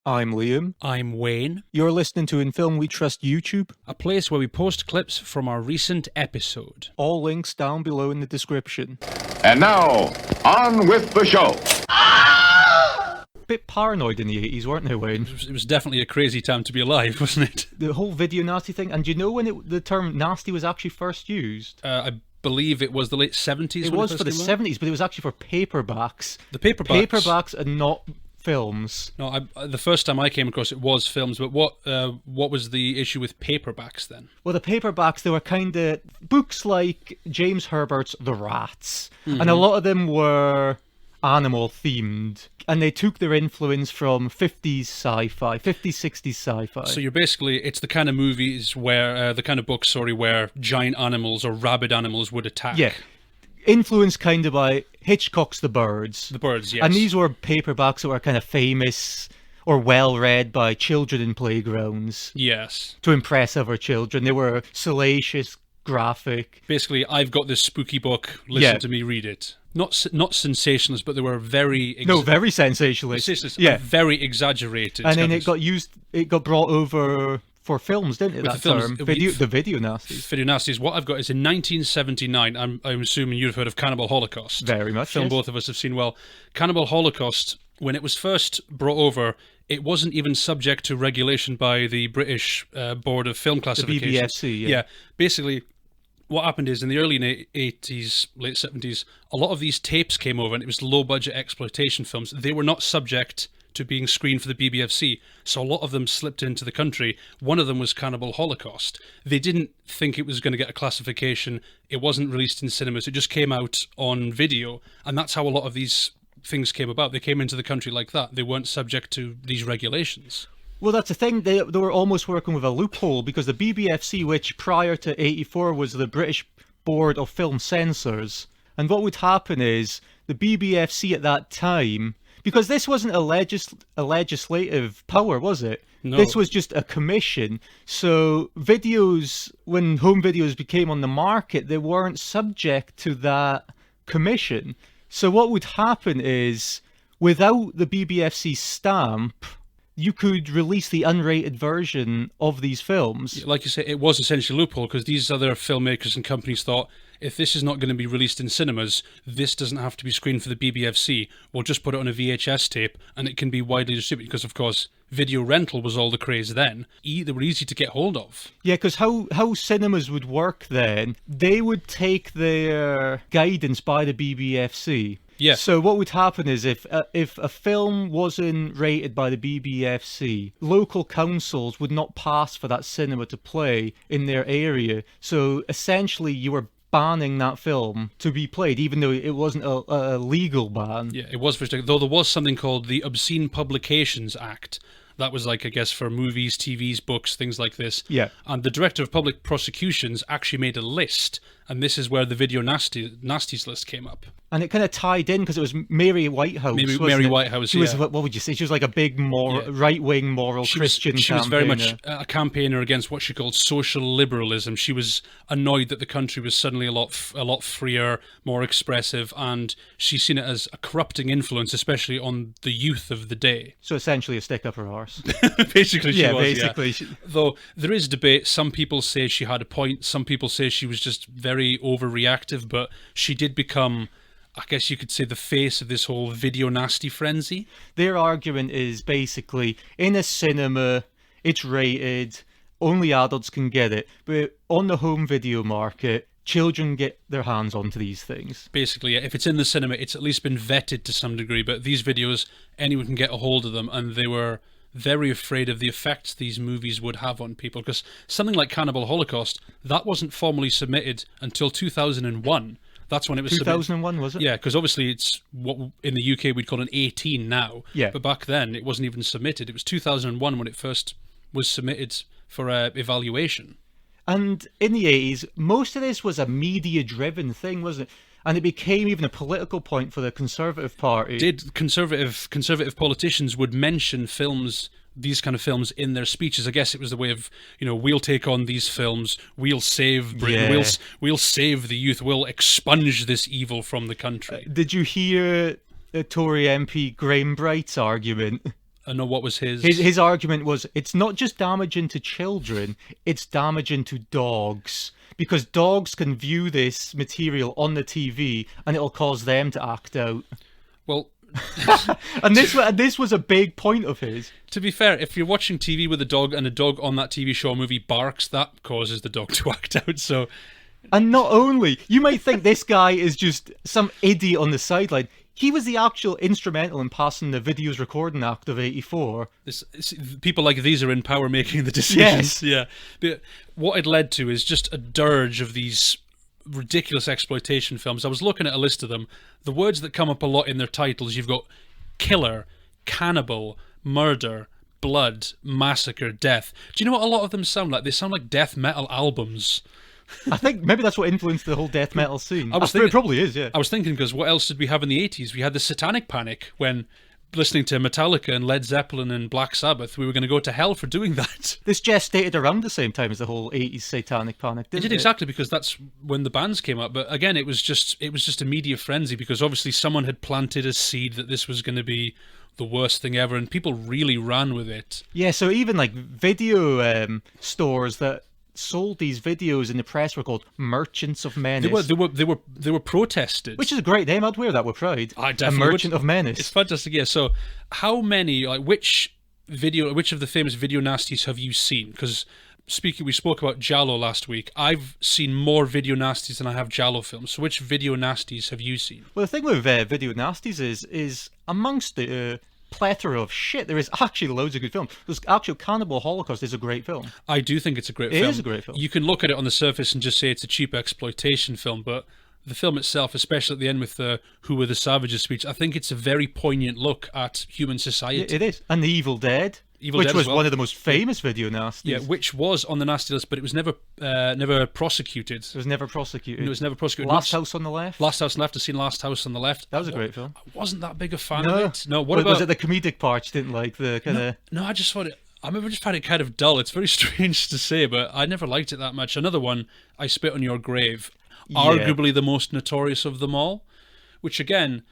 I'm Liam. I'm Wayne, You're listening to In Film We Trust YouTube. a place where we post clips from our recent episode. All links down below in the description. And now, on with the show. Bit paranoid in the 80s, weren't they, Wayne? It was definitely a crazy time to be alive, wasn't it? The whole video nasty thing. And do you know when the term nasty was actually first used? I believe it was the late 70s. It was for the 70s, but it was actually for paperbacks. The paperbacks? Paperbacks and not films. No, the first time I came across it was films, but what was the issue with paperbacks then? Well, the paperbacks, they were kind of books like James Herbert's The Rats, and a lot of them were animal themed, and they took their influence from 50s sci-fi, 50s, 60s sci-fi. So it's the kind of movies where, the kind of books, where giant animals or rabid animals would attack. Yeah. Influenced kind of by Hitchcock's The Birds. The Birds, yes. And these were paperbacks that were kind of famous or well read by children in playgrounds. Yes. To impress other children. They were salacious, graphic. Basically, I've got this spooky book, listen to me read it. Not sensationalist, but they were very... very sensationalist. Yeah. Very exaggerated. And then it got brought over for films, didn't it, that term? The video nasties. Video nasties. What I've got is in 1979, I'm assuming you've heard of Cannibal Holocaust. Very much, Film yes. both of us have seen well. Cannibal Holocaust, when it was first brought over, it wasn't even subject to regulation by the British Board of Film Classification. The BBFC, yeah. Basically, what happened is in the early 80s, late 70s, a lot of these tapes came over and it was low-budget exploitation films. They were not subject to being screened for the BBFC, so a lot of them slipped into the country. One of them was Cannibal Holocaust. They didn't think it was going to get a classification. It wasn't released in cinemas. It just came out on video, and that's how a lot of these things came about. They came into the country like that. They weren't subject to these regulations. Well, that's the thing. They were almost working with a loophole, because the BBFC, which prior to 84 was the British Board of Film Censors, and what would happen is the BBFC at that time, because this wasn't a legislative power, was it? No. This was just a commission. So videos, when home videos became on the market, they weren't subject to that commission. So what would happen is, without the BBFC stamp, you could release the unrated version of these films. Like you say, it was essentially a loophole, because these other filmmakers and companies thought, if this is not going to be released in cinemas, this doesn't have to be screened for the BBFC. We'll just put it on a VHS tape and it can be widely distributed, because, of course, video rental was all the craze then. They were easy to get hold of. Yeah, because how cinemas would work then, they would take their guidance by the BBFC. Yeah. So what would happen is if a film wasn't rated by the BBFC, local councils would not pass for that cinema to play in their area. So essentially you were banning that film to be played, even though it wasn't a legal ban. Yeah, it was restricted, though there was something called the Obscene Publications Act. That was like, I guess, for movies, TVs, books, things like this. Yeah. And the Director of Public Prosecutions actually made a list, and this is where the video nasties list came up. And it kind of tied in, because it was Mary Whitehouse. Mary Whitehouse, She was, what would you say? She was like a big right-wing moral Christian campaigner. She was very much a campaigner against what she called social liberalism. She was annoyed that the country was suddenly a lot freer, more expressive, and she's seen it as a corrupting influence, especially on the youth of the day. So essentially a stick up her arse. Basically, she was, basically. Yeah. Though there is debate. Some people say she had a point. Some people say she was just very overreactive, but she did become, I guess you could say, the face of this whole video nasty frenzy. Their argument is basically, in a cinema, it's rated, only adults can get it, but on the home video market, children get their hands onto these things. Basically, if it's in the cinema, it's at least been vetted to some degree, but these videos, anyone can get a hold of them, and they were very afraid of the effects these movies would have on people, because something like Cannibal Holocaust, that wasn't formally submitted until 2001. That's when it was 2001, was it? Yeah, because obviously it's what in the UK we'd call an 18 now. Yeah. But back then it wasn't even submitted. It was 2001 when it first was submitted for evaluation. And in the 80s, most of this was a media-driven thing, wasn't it? And it became even a political point for the Conservative Party. Did conservative politicians would mention films, these kind of films, in their speeches? I guess it was the way of, we'll take on these films, we'll save Britain, Yeah. we'll save the youth, we'll expunge this evil from the country. Did you hear Tory MP Graham Bright's argument? I know what was his. His argument was it's not just damaging to children, it's damaging to dogs. Because dogs can view this material on the TV and it'll cause them to act out. Well, and this was a big point of his. to be fair, if you're watching TV with a dog and a dog on that TV show or movie barks, that causes the dog to act out. So, And not only, you might think this guy is just some idiot on the sideline. He was the actual instrumental in passing the Videos Recording Act of '84. people like these are in power making the decisions. Yes. Yeah. But what it led to is just a dirge of these ridiculous exploitation films. I was looking at a list of them. The words that come up a lot in their titles, you've got killer, cannibal, murder, blood, massacre, death. Do you know what a lot of them sound like? They sound like death metal albums. I think maybe that's what influenced the whole death metal scene. It probably is, yeah. I was thinking, because what else did we have in the 80s? We had the Satanic Panic, when listening to Metallica and Led Zeppelin and Black Sabbath, we were going to go to hell for doing that. This gestated around the same time as the whole '80s Satanic Panic, didn't It did exactly, because that's when the bands came up. But again, it was just a media frenzy, because obviously someone had planted a seed that this was going to be the worst thing ever, and people really ran with it. Yeah, so even like video stores that sold these videos in the press were called Merchants of Menace. They were protested. Which is a great name. I'd wear that with pride. I A definitely Merchant would. of Menace. It's fantastic. Yeah. So, how many, like, which of the famous video nasties have you seen? Because we spoke about Giallo last week. I've seen more video nasties than I have Giallo films. So, which video nasties have you seen? Well, the thing with video nasties is amongst the plethora of shit, there is actually loads of good films. There's actually Cannibal Holocaust is a great film. I do think it's a great It film. is a great film. You can look at it on the surface and just say it's a cheap exploitation film, but the film itself, especially at the end with the "Who Were the Savages" speech, I think it's a very poignant look at human society. It is. And The Evil Dead, Evil which Dead was as well. one of the most famous video nasties. Yeah, which was on the nasty list, but it was never prosecuted. It was never prosecuted. It was never prosecuted. Last House on the Left. Last House on the Left. I've seen Last House on the Left. That was a great film. I wasn't that big a fan of it. No, what was, about... Was it the comedic part you didn't like? The kind of... No, I just thought it... I remember just found it kind of dull. It's very strange to say, but I never liked it that much. Another one, I Spit on Your Grave. Arguably the most notorious of them all. Which, again,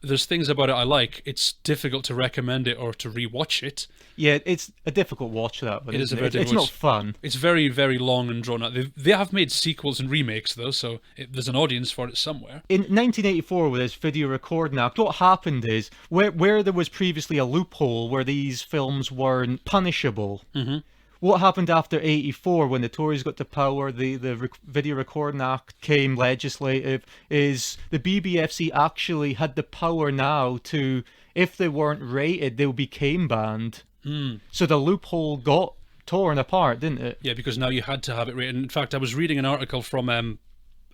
there's things about it I like. It's difficult to recommend it or to rewatch it. Yeah, it's a difficult watch, that one. It is a isn't very It's not fun. It's very, very long and drawn out. They have made sequels and remakes, though, so there's an audience for it somewhere. In 1984, with this Video Recording Act, what happened is, where there was previously a loophole where these films weren't punishable, what happened after 84, when the Tories got to power, the Video Recording Act came legislative, is the BBFC actually had the power now to, if they weren't rated, they became banned. So the loophole got torn apart, didn't it? Yeah, because now you had to have it rated. In fact, I was reading an article from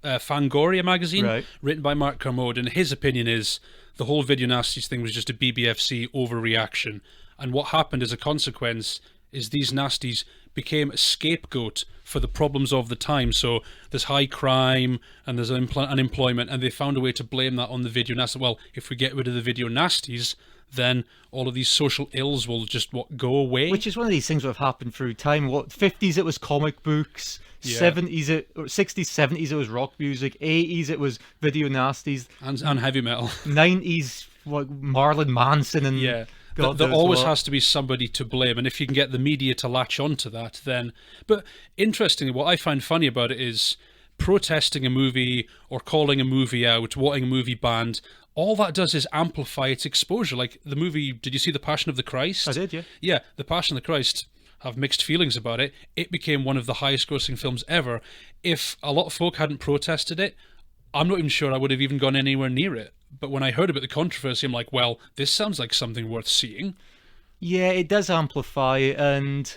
Fangoria magazine, written by Mark Kermode, and his opinion is the whole Video Nasties thing was just a BBFC overreaction. And what happened as a consequence is these nasties became a scapegoat for the problems of the time. So there's high crime and there's unemployment, and they found a way to blame that on the video nasties. Well, if we get rid of the video nasties, then all of these social ills will just go away. Which is one of these things that have happened through time. 50s it was comic books, 60s, 70s it was rock music, 80s it was video nasties, and heavy metal. 90s Marilyn Manson and there always has to be somebody to blame, and if you can get the media to latch onto that, then... But interestingly, what I find funny about it is protesting a movie or calling a movie out, wanting a movie banned, all that does is amplify its exposure. Like the movie, did you see The Passion of the Christ? I did, yeah. Yeah, The Passion of the Christ, I have mixed feelings about it. It became one of the highest grossing films ever. If a lot of folk hadn't protested it, I'm not even sure I would have even gone anywhere near it. But when I heard about the controversy, I'm like, well, this sounds like something worth seeing. Yeah, it does amplify it, and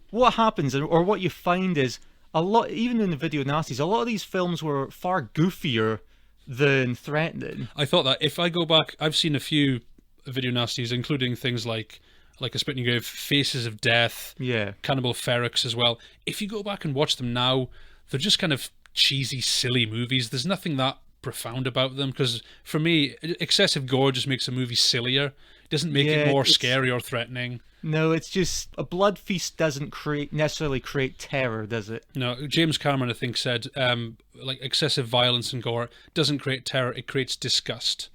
what happens, or what you find is, a lot, even in the video nasties, a lot of these films were far goofier than threatening. I thought that if I go back, I've seen a few video nasties, including things like A Spit in Your Grave, Faces of Death, Cannibal Holocaust as well. If you go back and watch them now, they're just kind of cheesy, silly movies. There's nothing that profound about them, because for me, excessive gore just makes a movie sillier. It doesn't make it more scary or threatening. No, it's just a blood feast doesn't necessarily create terror, does it? No, James Cameron, I think, said like excessive violence and gore doesn't create terror, it creates disgust.